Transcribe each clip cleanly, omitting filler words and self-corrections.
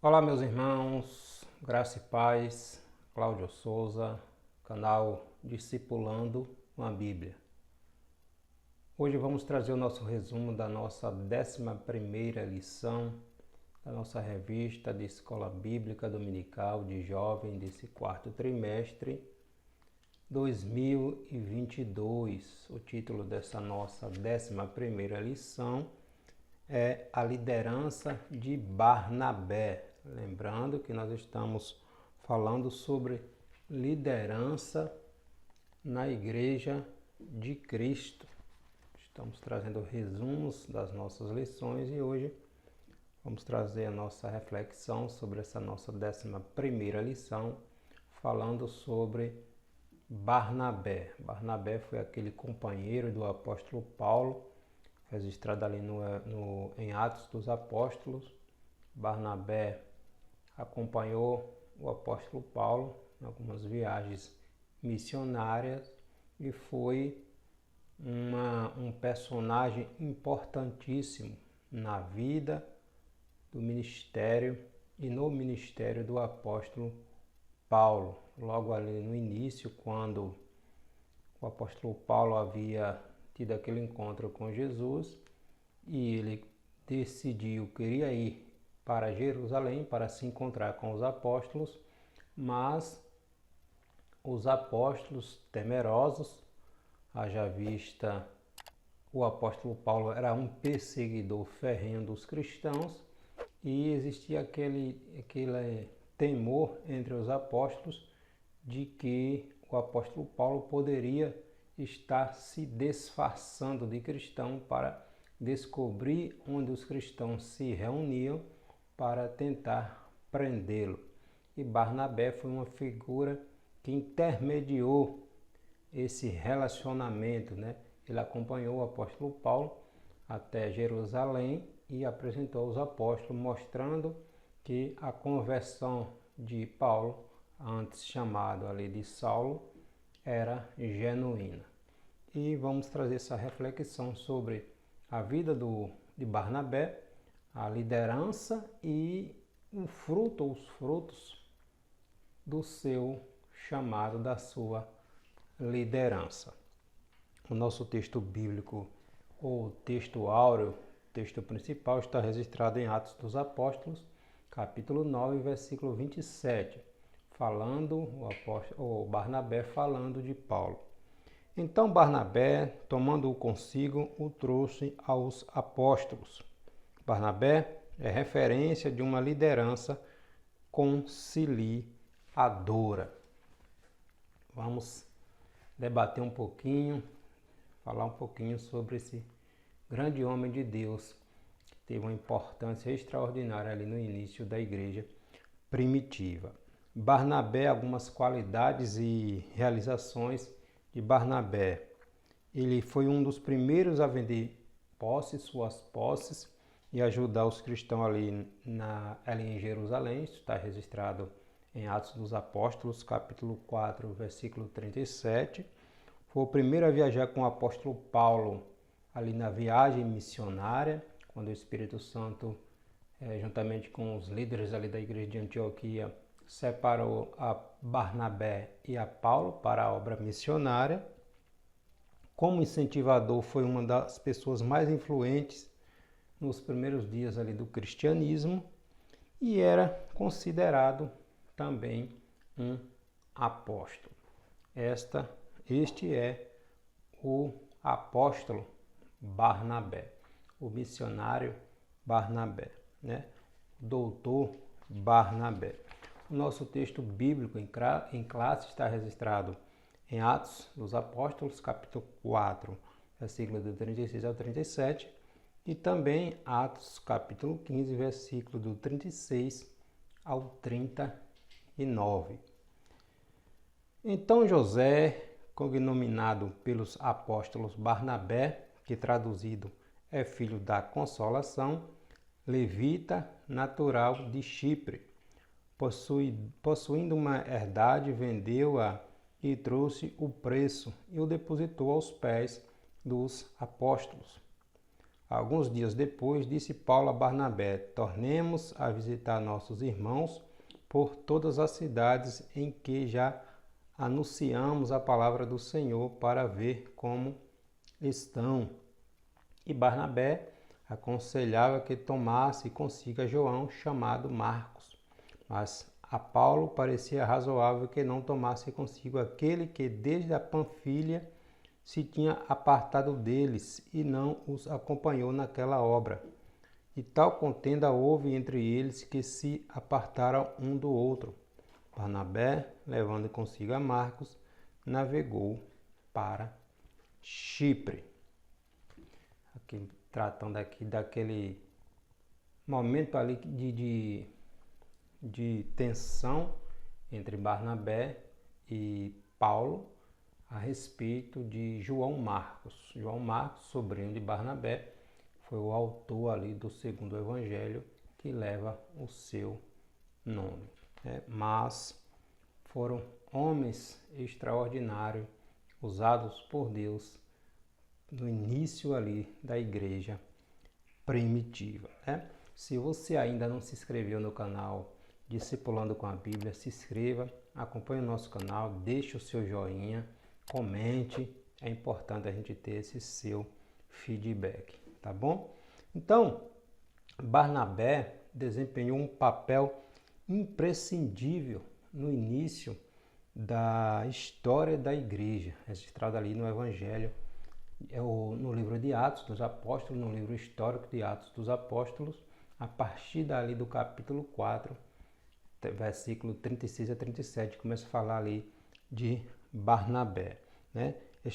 Olá, meus irmãos, graça e paz, Cláudio Souza, canal Discipulando uma Bíblia. Hoje vamos trazer o nosso resumo da nossa 11ª lição da nossa revista de Escola Bíblica Dominical de Jovem desse quarto trimestre 2022. O título dessa nossa 11ª lição é a liderança de Barnabé. Lembrando que nós estamos falando sobre liderança na Igreja de Cristo. Estamos trazendo resumos das nossas lições e hoje vamos trazer a nossa reflexão sobre essa nossa 11ª lição, falando sobre Barnabé. Barnabé foi aquele companheiro do apóstolo Paulo, registrado ali em Atos dos Apóstolos. Barnabé acompanhou o apóstolo Paulo em algumas viagens missionárias e foi um personagem importantíssimo na vida do ministério e no ministério do apóstolo Paulo. Logo ali no início, quando o apóstolo Paulo havia tido aquele encontro com Jesus e ele queria ir para Jerusalém para se encontrar com os apóstolos, mas os apóstolos, temerosos, haja vista o apóstolo Paulo era um perseguidor ferrenho dos cristãos e existia aquele temor entre os apóstolos de que o apóstolo Paulo poderia estar se disfarçando de cristão para descobrir onde os cristãos se reuniam para tentar prendê-lo. E Barnabé foi uma figura que intermediou esse relacionamento, né? Ele acompanhou o apóstolo Paulo até Jerusalém e apresentou aos apóstolos, mostrando que a conversão de Paulo, antes chamado ali de Saulo, era genuína. E vamos trazer essa reflexão sobre a vida de Barnabé, a liderança e os frutos do seu chamado, da sua liderança. O nosso texto bíblico, ou texto áureo, texto principal, está registrado em Atos dos Apóstolos, capítulo 9, versículo 27, o Barnabé falando de Paulo. Então Barnabé, tomando-o consigo, o trouxe aos apóstolos. Barnabé é referência de uma liderança conciliadora. Vamos debater um pouquinho, falar um pouquinho sobre esse grande homem de Deus que teve uma importância extraordinária ali no início da igreja primitiva. Barnabé, algumas qualidades e realizações de Barnabé. Ele foi um dos primeiros a vender suas posses e ajudar os cristãos ali em Jerusalém. Isso está registrado em Atos dos Apóstolos, capítulo 4, versículo 37. Foi o primeiro a viajar com o apóstolo Paulo ali na viagem missionária, quando o Espírito Santo, juntamente com os líderes ali da igreja de Antioquia, separou a Barnabé e a Paulo para a obra missionária. Como incentivador, foi uma das pessoas mais influentes nos primeiros dias ali do cristianismo e era considerado também um apóstolo. Este é o apóstolo Barnabé, o missionário Barnabé, né? Doutor Barnabé. O nosso texto bíblico em classe está registrado em Atos dos Apóstolos, capítulo 4, versículo do 36 ao 37, e também Atos, capítulo 15, versículo do 36 ao 39. Então José, cognominado pelos apóstolos Barnabé, que traduzido é filho da consolação, levita, natural de Chipre, possuindo uma herdade, vendeu-a e trouxe o preço e o depositou aos pés dos apóstolos. Alguns dias depois, disse Paulo a Barnabé: tornemos a visitar nossos irmãos por todas as cidades em que já anunciamos a palavra do Senhor para ver como estão. E Barnabé aconselhava que tomasse consigo João, chamado Marcos. Mas a Paulo parecia razoável que não tomasse consigo aquele que desde a Panfilha se tinha apartado deles e não os acompanhou naquela obra. E tal contenda houve entre eles que se apartaram um do outro. Barnabé, levando consigo a Marcos, navegou para Chipre. Aqui, tratando aqui daquele momento ali de tensão entre Barnabé e Paulo a respeito de João Marcos. João Marcos, sobrinho de Barnabé, foi o autor ali do segundo evangelho que leva o seu nome. Mas foram homens extraordinários usados por Deus no início ali da igreja primitiva. Se você ainda não se inscreveu no canal Discipulando com a Bíblia, se inscreva, acompanhe o nosso canal, deixe o seu joinha, comente, é importante a gente ter esse seu feedback, tá bom? Então, Barnabé desempenhou um papel imprescindível no início da história da igreja, registrado ali no Evangelho, no livro de Atos dos Apóstolos, no livro histórico de Atos dos Apóstolos, a partir dali do capítulo 4, versículo 36 a 37, começa a falar ali de Barnabé.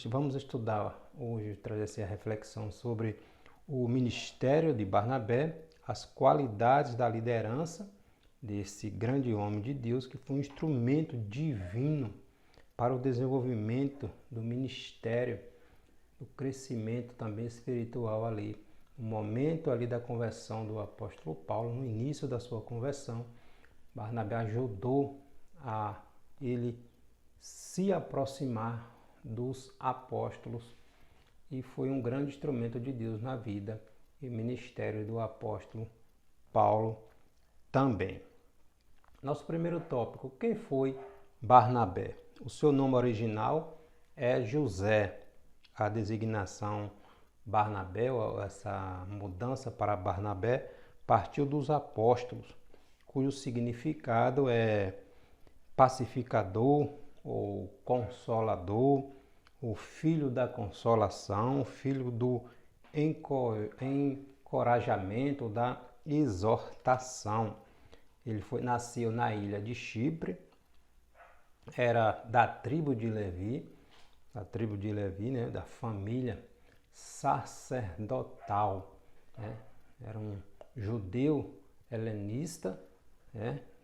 Vamos estudar hoje, trazer essa reflexão sobre o ministério de Barnabé, as qualidades da liderança desse grande homem de Deus, que foi um instrumento divino para o desenvolvimento do ministério, do crescimento também espiritual ali. No momento ali da conversão do apóstolo Paulo, no início da sua conversão, Barnabé ajudou a ele se aproximar dos apóstolos e foi um grande instrumento de Deus na vida e ministério do apóstolo Paulo também. Nosso primeiro tópico, quem foi Barnabé? O seu nome original é José. A designação Barnabé, ou essa mudança para Barnabé, partiu dos apóstolos, cujo significado é pacificador ou consolador, o filho da consolação, o filho do encorajamento, da exortação. Ele nasceu na ilha de Chipre, era da tribo de Levi, da família sacerdotal. Era um judeu helenista,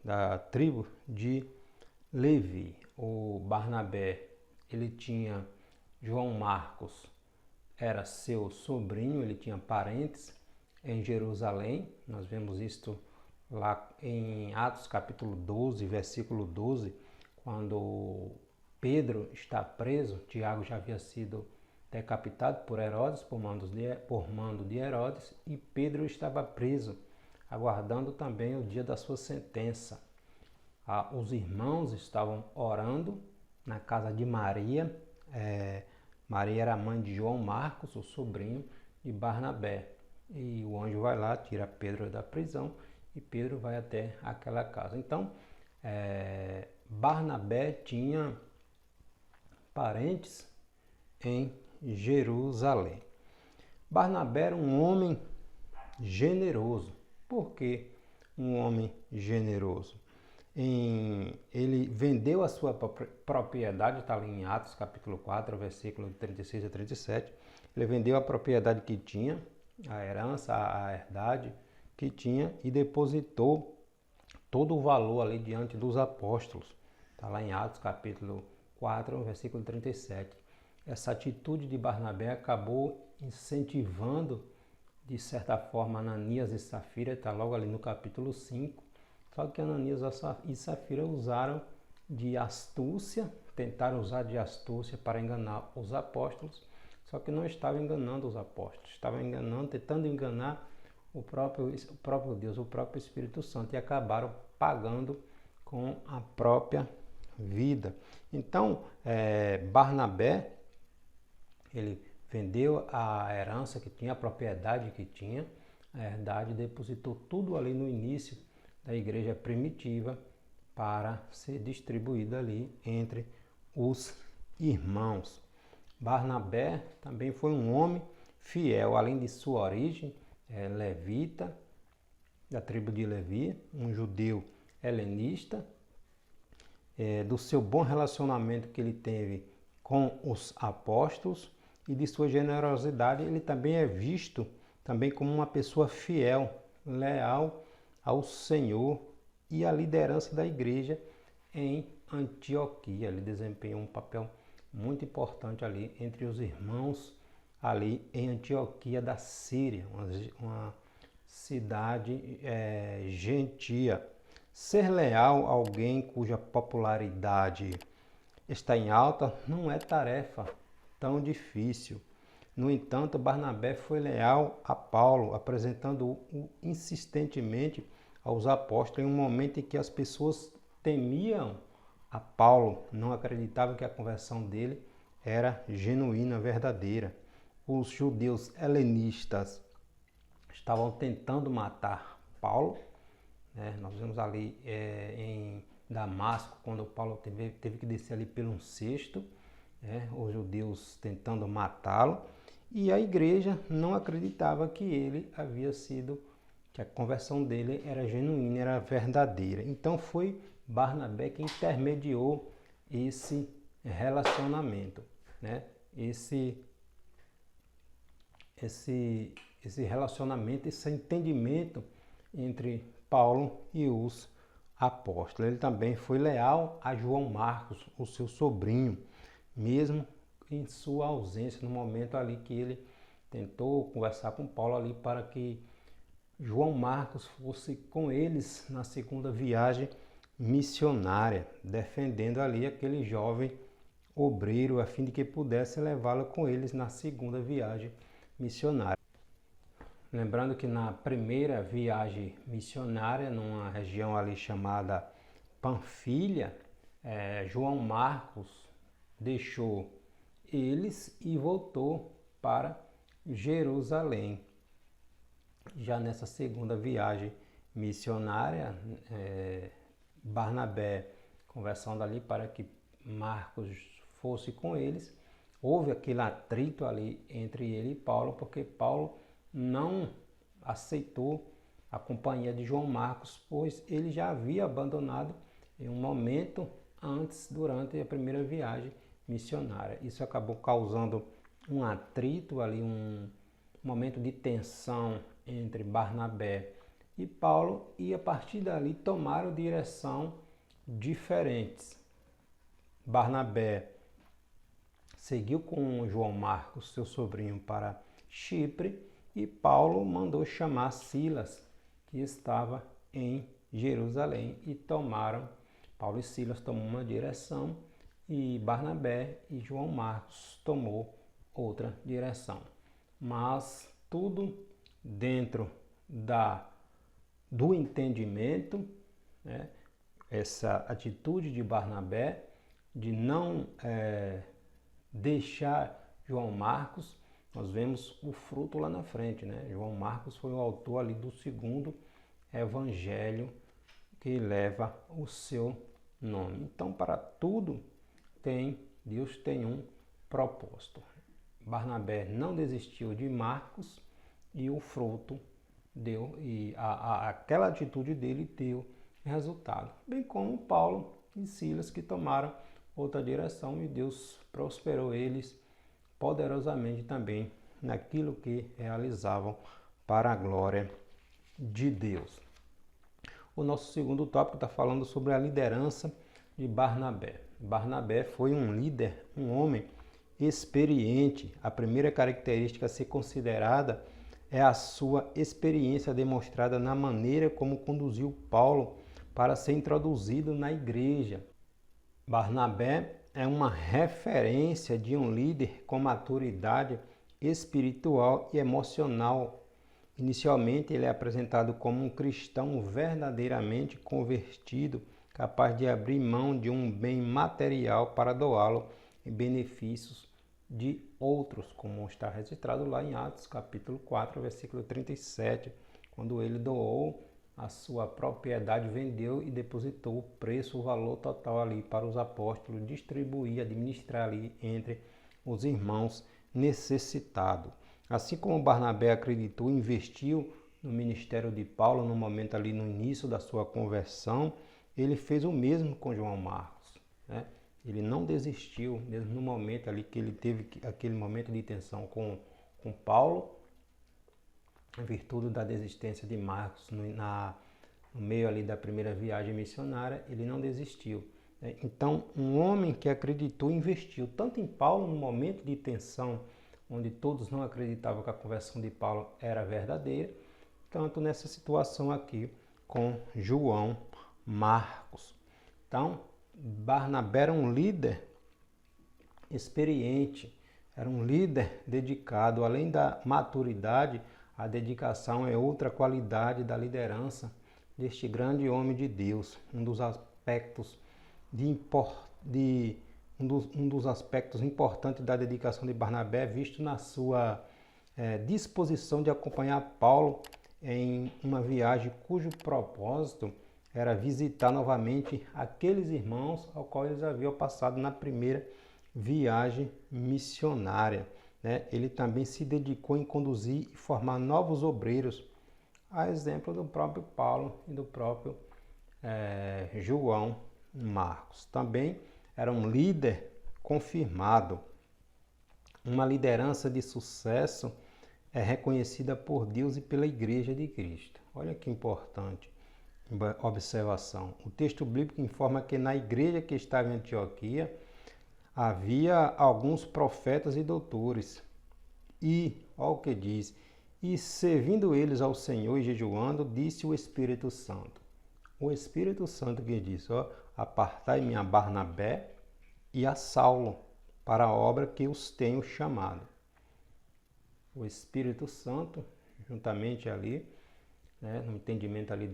da tribo de Levi. O Barnabé, ele tinha João Marcos, era seu sobrinho, ele tinha parentes em Jerusalém. Nós vemos isto lá em Atos capítulo 12, versículo 12, quando Pedro está preso. Tiago já havia sido decapitado por Herodes, por mando de Herodes, e Pedro estava preso, aguardando também o dia da sua sentença. Os irmãos estavam orando na casa de Maria. Maria era a mãe de João Marcos, o sobrinho de Barnabé. E o anjo vai lá, tira Pedro da prisão, e Pedro vai até aquela casa. Então, Barnabé tinha parentes em Jerusalém. Barnabé era um homem generoso. Por que um homem generoso? Ele vendeu a sua propriedade, está ali em Atos capítulo 4, versículo 36 a 37. Ele vendeu a propriedade que tinha, a herança, a herdade que tinha, e depositou todo o valor ali diante dos apóstolos. Está lá em Atos capítulo 4, versículo 37. Essa atitude de Barnabé acabou incentivando, de certa forma, Ananias e Safira, está logo ali no capítulo 5. Só que Ananias e Safira usaram de astúcia, tentaram usar de astúcia para enganar os apóstolos. só que não estava enganando os apóstolos, estava enganando, tentando enganar o próprio Deus, o próprio Espírito Santo, e acabaram pagando com a própria vida. Então, Barnabé, ele vendeu a herança que tinha, a propriedade que tinha, a herdade, depositou tudo ali no início da igreja primitiva para ser distribuído ali entre os irmãos. Barnabé também foi um homem fiel, além de sua origem levita, da tribo de Levi, um judeu helenista, do seu bom relacionamento que ele teve com os apóstolos e de sua generosidade, ele também é visto também como uma pessoa fiel, leal ao Senhor e à liderança da igreja em Antioquia. Ele desempenhou um papel muito importante ali entre os irmãos ali em Antioquia da Síria, uma cidade gentia. Ser leal a alguém cuja popularidade está em alta não é tarefa tão difícil. No entanto, Barnabé foi leal a Paulo, apresentando-o insistentemente aos apóstolos em um momento em que as pessoas temiam a Paulo, não acreditavam que a conversão dele era genuína, verdadeira. Os judeus helenistas estavam tentando matar Paulo. Nós vemos ali em Damasco, quando Paulo teve que descer ali pelo cesto, os judeus tentando matá-lo, e a igreja não acreditava que ele havia sido, que a conversão dele era genuína, era verdadeira. Então foi Barnabé que intermediou esse relacionamento, esse relacionamento, esse entendimento entre Paulo e os apóstolos. Ele também foi leal a João Marcos, o seu sobrinho, mesmo em sua ausência, no momento ali que ele tentou conversar com Paulo ali para que João Marcos fosse com eles na segunda viagem missionária, defendendo ali aquele jovem obreiro a fim de que pudesse levá-lo com eles na segunda viagem missionária. Lembrando que na primeira viagem missionária, numa região ali chamada Panfilha, João Marcos deixou eles e voltou para Jerusalém. Já nessa segunda viagem missionária, Barnabé conversando ali para que Marcos fosse com eles, houve aquele atrito ali entre ele e Paulo, porque Paulo não aceitou a companhia de João Marcos, pois ele já havia abandonado em um momento antes, durante a primeira viagem missionária. Isso acabou causando um atrito ali, um momento de tensão entre Barnabé e Paulo, e a partir dali tomaram direção diferentes. Barnabé seguiu com João Marcos, seu sobrinho, para Chipre, e Paulo mandou chamar Silas, que estava em Jerusalém, e Paulo e Silas tomou uma direção e Barnabé e João Marcos tomou outra direção. Mas tudo dentro do entendimento, essa atitude de Barnabé de não deixar João Marcos. Nós vemos o fruto lá na frente, João Marcos foi o autor ali do segundo evangelho que leva o seu nome. Então, para tudo Deus tem um propósito. Barnabé não desistiu de Marcos e o fruto deu, e aquela atitude dele deu resultado. Bem como Paulo e Silas, que tomaram outra direção, e Deus prosperou eles poderosamente também naquilo que realizavam para a glória de Deus. O nosso segundo tópico está falando sobre a liderança de Barnabé. Barnabé foi um líder, um homem experiente. A primeira característica a ser considerada é a sua experiência demonstrada na maneira como conduziu Paulo para ser introduzido na igreja. Barnabé é uma referência de um líder com maturidade espiritual e emocional. Inicialmente, ele é apresentado como um cristão verdadeiramente convertido, capaz de abrir mão de um bem material para doá-lo em benefícios de outros, como está registrado lá em Atos capítulo 4, versículo 37, quando ele doou a sua propriedade, vendeu e depositou o preço, o valor total ali para os apóstolos distribuir, administrar ali entre os irmãos necessitados. Assim como Barnabé acreditou e investiu no ministério de Paulo no momento ali no início da sua conversão, ele fez o mesmo com João Marcos, né? Ele não desistiu, mesmo no momento ali que ele teve aquele momento de tensão com Paulo, em virtude da desistência de Marcos no meio ali da primeira viagem missionária, ele não desistiu. Então, um homem que acreditou e investiu tanto em Paulo no momento de tensão, onde todos não acreditavam que a conversão de Paulo era verdadeira, tanto nessa situação aqui com João Marcos. Então, Barnabé era um líder experiente, era um líder dedicado. Além da maturidade, a dedicação é outra qualidade da liderança deste grande homem de Deus. Um dos aspectos importantes da dedicação de Barnabé é visto na sua disposição de acompanhar Paulo em uma viagem cujo propósito era visitar novamente aqueles irmãos ao qual eles haviam passado na primeira viagem missionária, né? Ele também se dedicou em conduzir e formar novos obreiros, a exemplo do próprio Paulo e do próprio João Marcos. Também era um líder confirmado. Uma liderança de sucesso é reconhecida por Deus e pela Igreja de Cristo. Olha que importante observação. O texto bíblico informa que na igreja que estava em Antioquia havia alguns profetas e doutores. E, olha o que diz, e servindo eles ao Senhor e jejuando, disse o Espírito Santo. O Espírito Santo que disse, apartai-me a Barnabé e a Saulo para a obra que os tenho chamado. O Espírito Santo, juntamente ali, no entendimento ali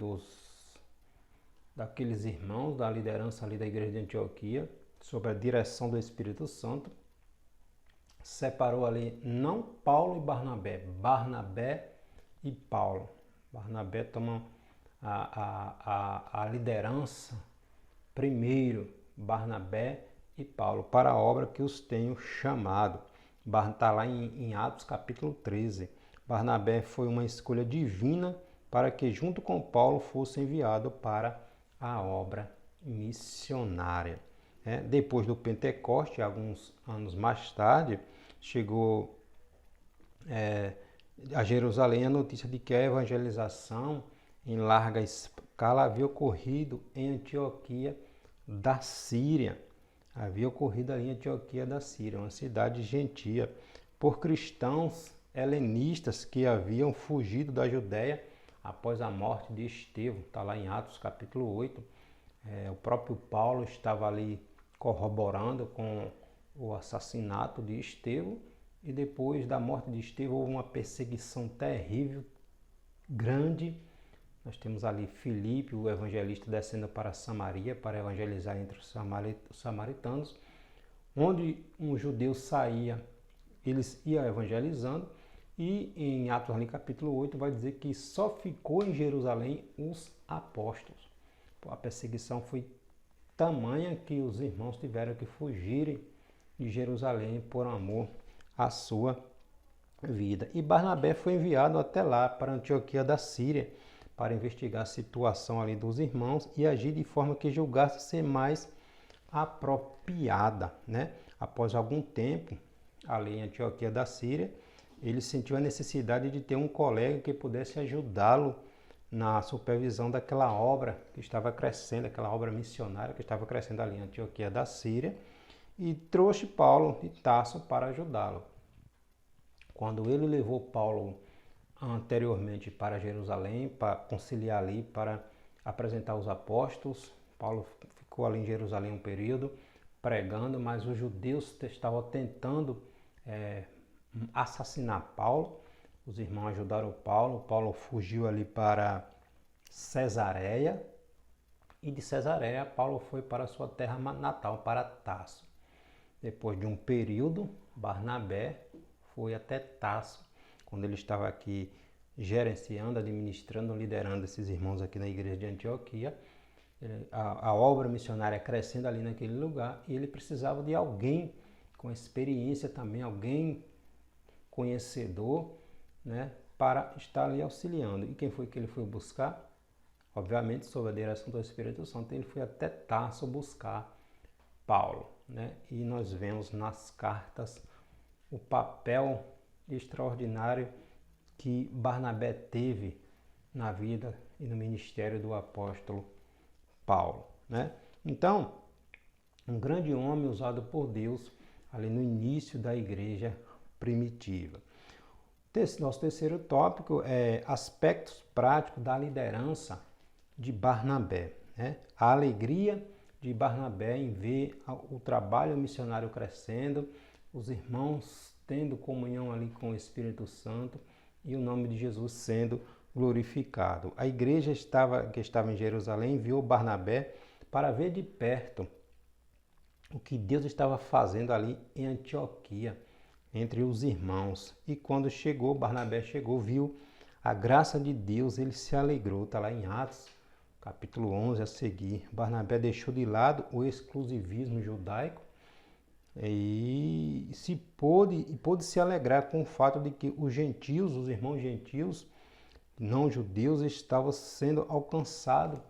daqueles irmãos, da liderança ali da igreja de Antioquia, sob a direção do Espírito Santo, separou ali não Paulo e Barnabé, Barnabé e Paulo. Barnabé toma a liderança primeiro, Barnabé e Paulo, para a obra que os tenho chamado. Está lá em Atos capítulo 13. Barnabé foi uma escolha divina para que junto com Paulo fosse enviado para a obra missionária. Depois do Pentecoste, alguns anos mais tarde, chegou a Jerusalém a notícia de que a evangelização em larga escala havia ocorrido em Antioquia da Síria. Havia ocorrido ali em Antioquia da Síria, uma cidade gentia, por cristãos helenistas que haviam fugido da Judéia após a morte de Estevão. Está lá em Atos capítulo 8. O próprio Paulo estava ali corroborando com o assassinato de Estevão, e depois da morte de Estevão houve uma perseguição terrível, grande. Nós temos ali Filipe, o evangelista, descendo para Samaria para evangelizar entre os samaritanos. Onde um judeu saía, eles iam evangelizando. E em Atos ali, capítulo 8, vai dizer que só ficou em Jerusalém os apóstolos. A perseguição foi tamanha que os irmãos tiveram que fugirem de Jerusalém por amor à sua vida. E Barnabé foi enviado até lá, para Antioquia da Síria, para investigar a situação ali dos irmãos e agir de forma que julgasse ser mais apropriada, né? Após algum tempo, ali em Antioquia da Síria, ele sentiu a necessidade de ter um colega que pudesse ajudá-lo na supervisão daquela obra que estava crescendo, aquela obra missionária que estava crescendo ali em Antioquia da Síria, e trouxe Paulo de Tarso para ajudá-lo. Quando ele levou Paulo anteriormente para Jerusalém, para conciliar ali, para apresentar os apóstolos, Paulo ficou ali em Jerusalém um período. pregando, mas os judeus estavam tentando assassinar Paulo. Os irmãos ajudaram Paulo. Paulo fugiu ali para Cesareia. E de Cesareia, Paulo foi para sua terra natal, para Tarso. Depois de um período, Barnabé foi até Tarso, quando ele estava aqui gerenciando, administrando, liderando esses irmãos aqui na igreja de Antioquia. A obra missionária crescendo ali naquele lugar, e ele precisava de alguém com experiência também, alguém conhecedor, né, para estar ali auxiliando. E quem foi que ele foi buscar? Obviamente, sob a direção do Espírito Santo, ele foi até Tarso buscar Paulo, né? E nós vemos nas cartas o papel extraordinário que Barnabé teve na vida e no ministério do apóstolo Paulo, né? Então, um grande homem usado por Deus ali no início da igreja primitiva. Nosso terceiro tópico é aspectos práticos da liderança de Barnabé, né? A alegria de Barnabé em ver o trabalho missionário crescendo, os irmãos tendo comunhão ali com o Espírito Santo e o nome de Jesus sendo glorificado. A igreja que estava em Jerusalém enviou Barnabé para ver de perto o que Deus estava fazendo ali em Antioquia, entre os irmãos. E quando Barnabé chegou, viu a graça de Deus, ele se alegrou. Está lá em Atos, capítulo 11 a seguir. Barnabé deixou de lado o exclusivismo judaico e pôde se alegrar com o fato de que os gentios, os irmãos gentios, não judeus, estavam sendo alcançados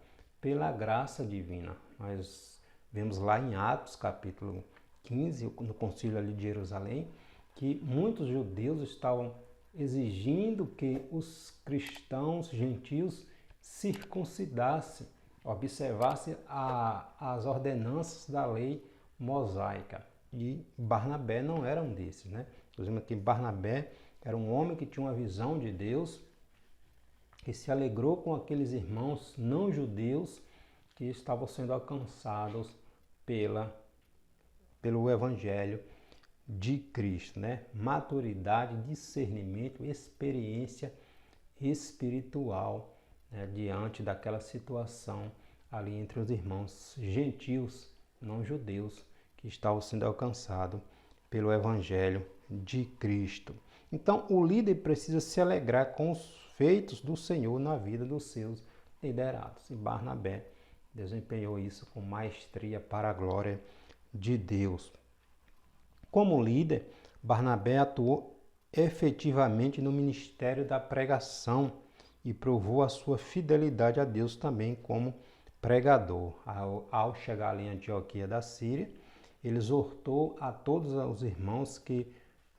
pela graça divina. Nós vemos lá em Atos, capítulo 15, no concílio ali de Jerusalém, que muitos judeus estavam exigindo que os cristãos gentios circuncidassem, observassem as ordenanças da lei mosaica. E Barnabé não era um desses, né? Nós vemos que Barnabé era um homem que tinha uma visão de Deus, que se alegrou com aqueles irmãos não judeus que estavam sendo alcançados pelo Evangelho de Cristo, né? Maturidade, discernimento, experiência espiritual, né? Diante daquela situação ali entre os irmãos gentios, não judeus, que estavam sendo alcançados pelo Evangelho de Cristo. Então, o líder precisa se alegrar com os feitos do Senhor na vida dos seus liderados. E Barnabé desempenhou isso com maestria para a glória de Deus. Como líder, Barnabé atuou efetivamente no ministério da pregação e provou a sua fidelidade a Deus também como pregador. Ao chegar ali em Antioquia da Síria, ele exortou a todos os irmãos que,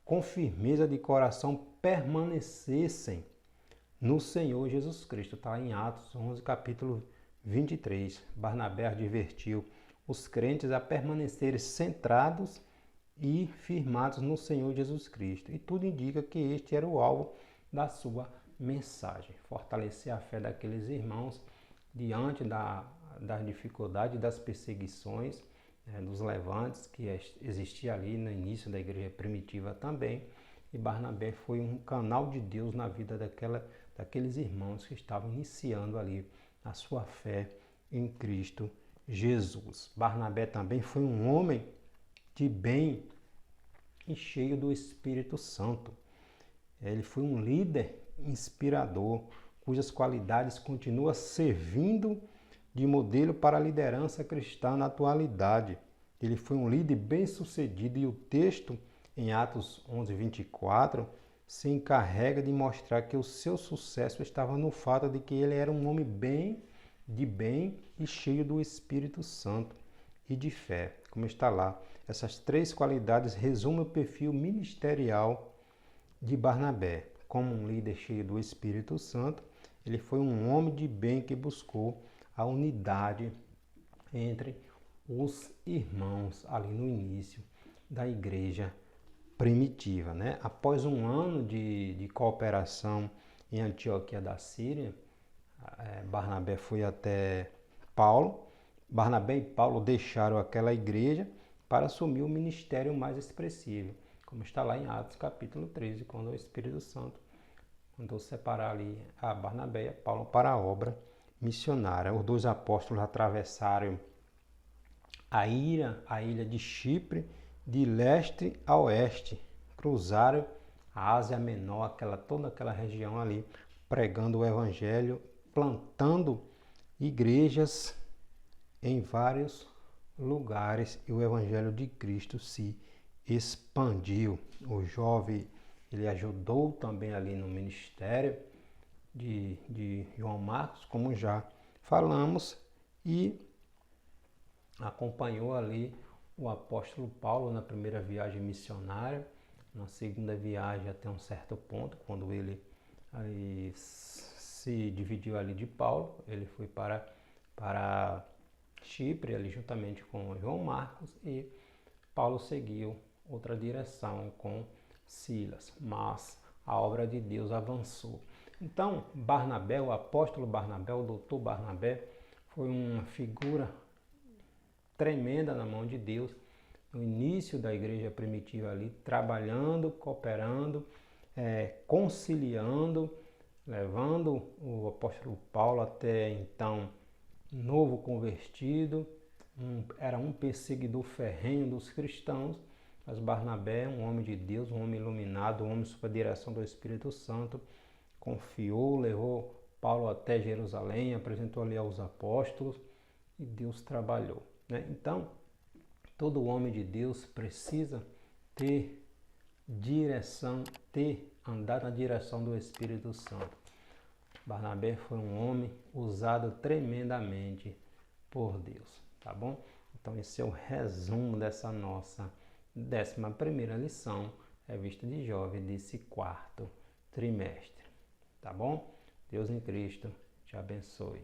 com firmeza de coração, permanecessem no Senhor Jesus Cristo. Está em Atos 11, capítulo 23. Barnabé advertiu os crentes a permanecerem centrados e firmados no Senhor Jesus Cristo. E tudo indica que este era o alvo da sua mensagem. Fortalecer a fé daqueles irmãos diante das dificuldades, das perseguições, dos levantes que existia ali no início da igreja primitiva também. E Barnabé foi um canal de Deus na vida daqueles irmãos que estavam iniciando ali a sua fé em Cristo Jesus. Barnabé também foi um homem de bem e cheio do Espírito Santo. Ele foi um líder inspirador, cujas qualidades continuam servindo de modelo para a liderança cristã na atualidade. Ele foi um líder bem-sucedido e o texto, em Atos 11, 24, se encarrega de mostrar que o seu sucesso estava no fato de que ele era um homem de bem e cheio do Espírito Santo e de fé, como está lá. Essas três qualidades resumem o perfil ministerial de Barnabé. Como um líder cheio do Espírito Santo, ele foi um homem de bem que buscou a unidade entre os irmãos ali no início da igreja primitiva, né? Após um ano de cooperação em Antioquia da Síria, Barnabé foi até Paulo. Barnabé e Paulo deixaram aquela igreja para assumir o ministério mais expressivo, como está lá em Atos capítulo 13, quando o Espírito Santo mandou separar ali a Barnabé e a Paulo para a obra missionária. Os dois apóstolos atravessaram a ilha de Chipre, de leste a oeste, cruzaram a Ásia Menor, toda aquela região ali, pregando o evangelho, plantando igrejas em vários lugares, e o evangelho de Cristo se expandiu. O jovem, ele ajudou também ali no ministério de João Marcos, como já falamos, e acompanhou ali o apóstolo Paulo na primeira viagem missionária, na segunda viagem até um certo ponto, quando ele se dividiu ali de Paulo, ele foi para Chipre, ali juntamente com João Marcos, e Paulo seguiu outra direção com Silas, mas a obra de Deus avançou. Então, Barnabé, o apóstolo Barnabé, o doutor Barnabé, foi uma figura tremenda na mão de Deus, no início da igreja primitiva ali, trabalhando, cooperando, conciliando, levando o apóstolo Paulo até então novo convertido, era um perseguidor ferrenho dos cristãos, mas Barnabé, um homem de Deus, um homem iluminado, um homem sob a direção do Espírito Santo, confiou, levou Paulo até Jerusalém, apresentou ali aos apóstolos e Deus trabalhou, né? Então, todo homem de Deus precisa ter direção, andar na direção do Espírito Santo. Barnabé foi um homem usado tremendamente por Deus, tá bom? Então esse é o resumo dessa nossa 11ª lição, Revista de Jovem, desse 4º trimestre, tá bom? Deus em Cristo te abençoe.